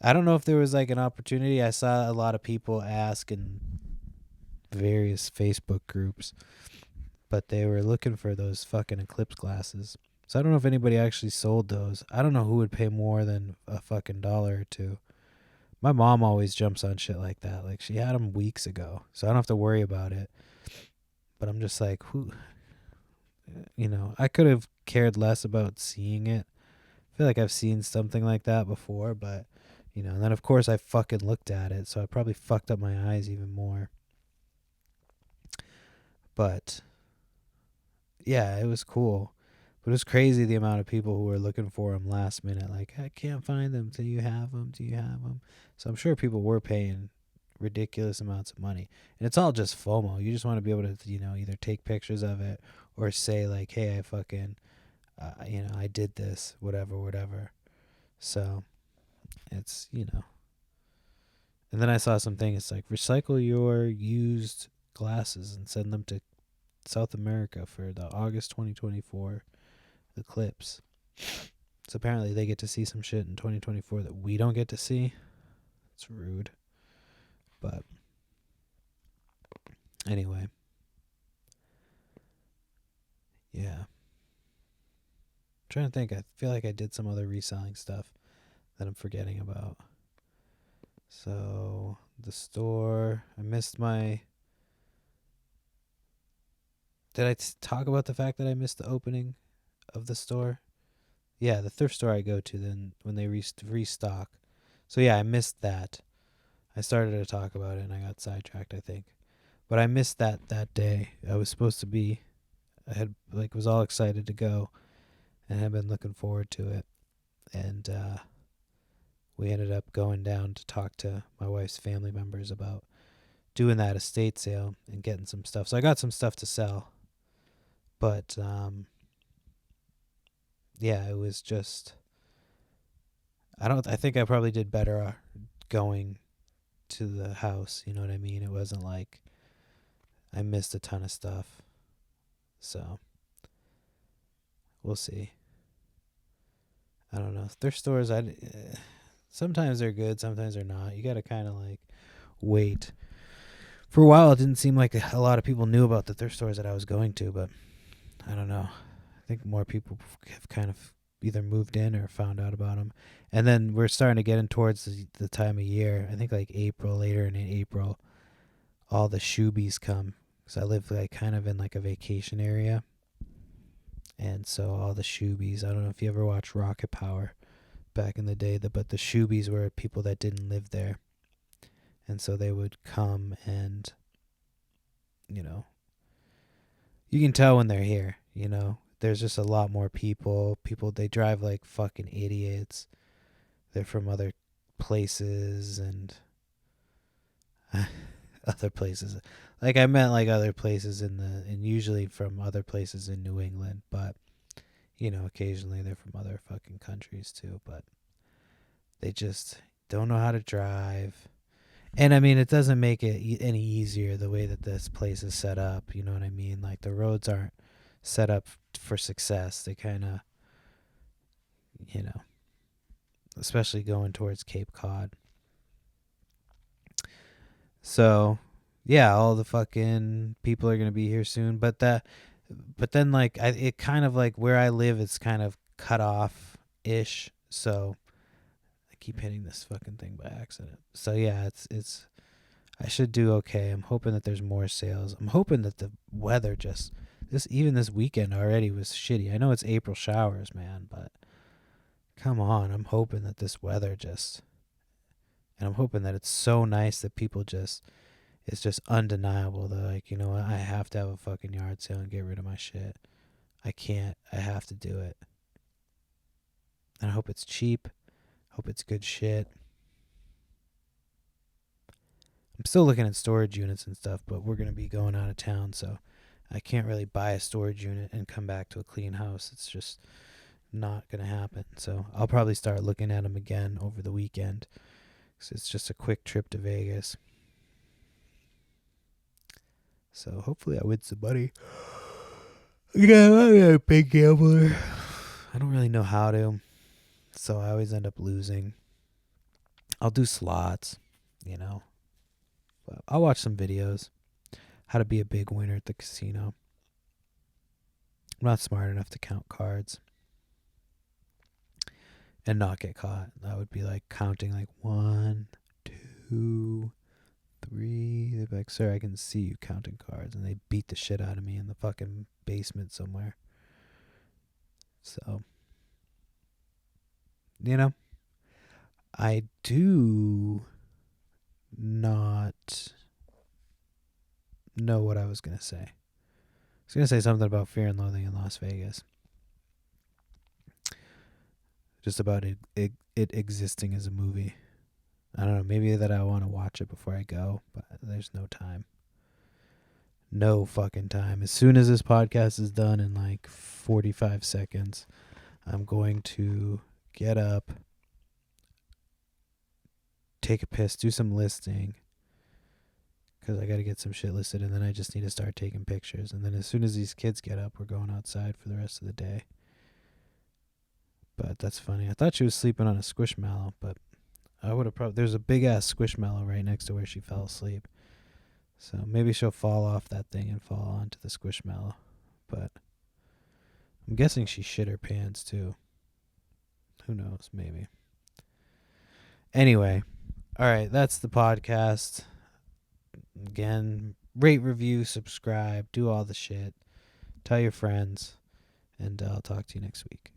I don't know if there was like an opportunity. I saw a lot of people ask in various Facebook groups, but they were looking for those fucking eclipse glasses. So I don't know if anybody actually sold those. I don't know who would pay more than a fucking $1 or $2. My mom always jumps on shit like that. Like, she had them weeks ago, so I don't have to worry about it. But I'm just like, who? I could have cared less about seeing it. I feel like I've seen something like that before, but and then of course I fucking looked at it, so I probably fucked up my eyes even more. But yeah, it was cool. But it was crazy the amount of people who were looking for them last minute. Like, I can't find them. Do you have them? Do you have them? So I'm sure people were paying ridiculous amounts of money. And it's all just FOMO. You just want to be able to, either take pictures of it or say like, hey, I fucking, I did this, whatever. So it's, And then I saw something. It's like, recycle your used glasses and send them to South America for the August 2024 eclipse. So apparently they get to see some shit in 2024 that we don't get to see. It's rude. But anyway. Yeah. trying to think. I feel like I did some other reselling stuff that I'm forgetting about. So the store, I missed my. Did I talk about the fact that I missed the opening of the store? Yeah, the thrift store I go to then when they restock. So yeah, I missed that. I started to talk about it and I got sidetracked, I think. But I missed that day. I was supposed to be. I had was all excited to go, and had been looking forward to it. And we ended up going down to talk to my wife's family members about doing that estate sale and getting some stuff. So I got some stuff to sell, but yeah, it was just. I think I probably did better going to the house. You know what I mean? It wasn't like I missed a ton of stuff. So we'll see. I don't know. Thrift stores, sometimes they're good, sometimes they're not. You got to kind of wait. For a while, it didn't seem like a lot of people knew about the thrift stores that I was going to, but I don't know. I think more people have kind of either moved in or found out about them. And then we're starting to get in towards the time of year. I think April, later in April, all the shoebies come. Because I live kind of in a vacation area. And so all the shoebies, I don't know if you ever watched Rocket Power back in the day, but the shoebies were people that didn't live there. And so they would come and, you can tell when they're here, There's just a lot more people. They drive like fucking idiots. They're from other places and other places. I meant other places and usually from other places in New England, but occasionally they're from other fucking countries too, but they just don't know how to drive. And I mean, it doesn't make it any easier the way that this place is set up, you know what I mean? The roads aren't set up for success. They kind of, especially going towards Cape Cod. So, yeah, all the fucking people are gonna be here soon. But then it kind of where I live, it's kind of cut off ish. So I keep hitting this fucking thing by accident. So yeah, it's I should do okay. I'm hoping that there's more sales. I'm hoping that the weather even this weekend already was shitty. I know it's April showers, man, but come on. I'm hoping that this weather and I'm hoping that it's so nice that people it's just undeniable that I have to have a fucking yard sale and get rid of my shit. I can't. I have to do it. And I hope it's cheap. Hope it's good shit. I'm still looking at storage units and stuff, but we're going to be going out of town, so I can't really buy a storage unit and come back to a clean house. It's just not going to happen. So I'll probably start looking at them again over the weekend. So it's just a quick trip to Vegas. So hopefully I win some money. Yeah, I'm a big gambler. I don't really know how to, so I always end up losing. I'll do slots, But I'll watch some videos. How to be a big winner at the casino. I'm not smart enough to count cards and not get caught. That would be counting 1, 2, 3. They'd be like, sir, I can see you counting cards. And they beat the shit out of me in the fucking basement somewhere. So, I do not know what I was going to say. I was going to say something about Fear and Loathing in Las Vegas. Just about it existing as a movie. I don't know, maybe that I want to watch it before I go, but there's no time. No fucking time. As soon as this podcast is done in 45 seconds, I'm going to get up, take a piss, do some listing, because I got to get some shit listed, and then I just need to start taking pictures. And then as soon as these kids get up, we're going outside for the rest of the day. But that's funny. I thought she was sleeping on a squishmallow, but I would have probably... There's a big-ass squishmallow right next to where she fell asleep. So maybe she'll fall off that thing and fall onto the squishmallow. But I'm I'm guessing she shit her pants too. Who knows? Maybe. Anyway, all right, that's the podcast. Again, rate, review, subscribe, do all the shit. Tell your friends, and I'll talk to you next week.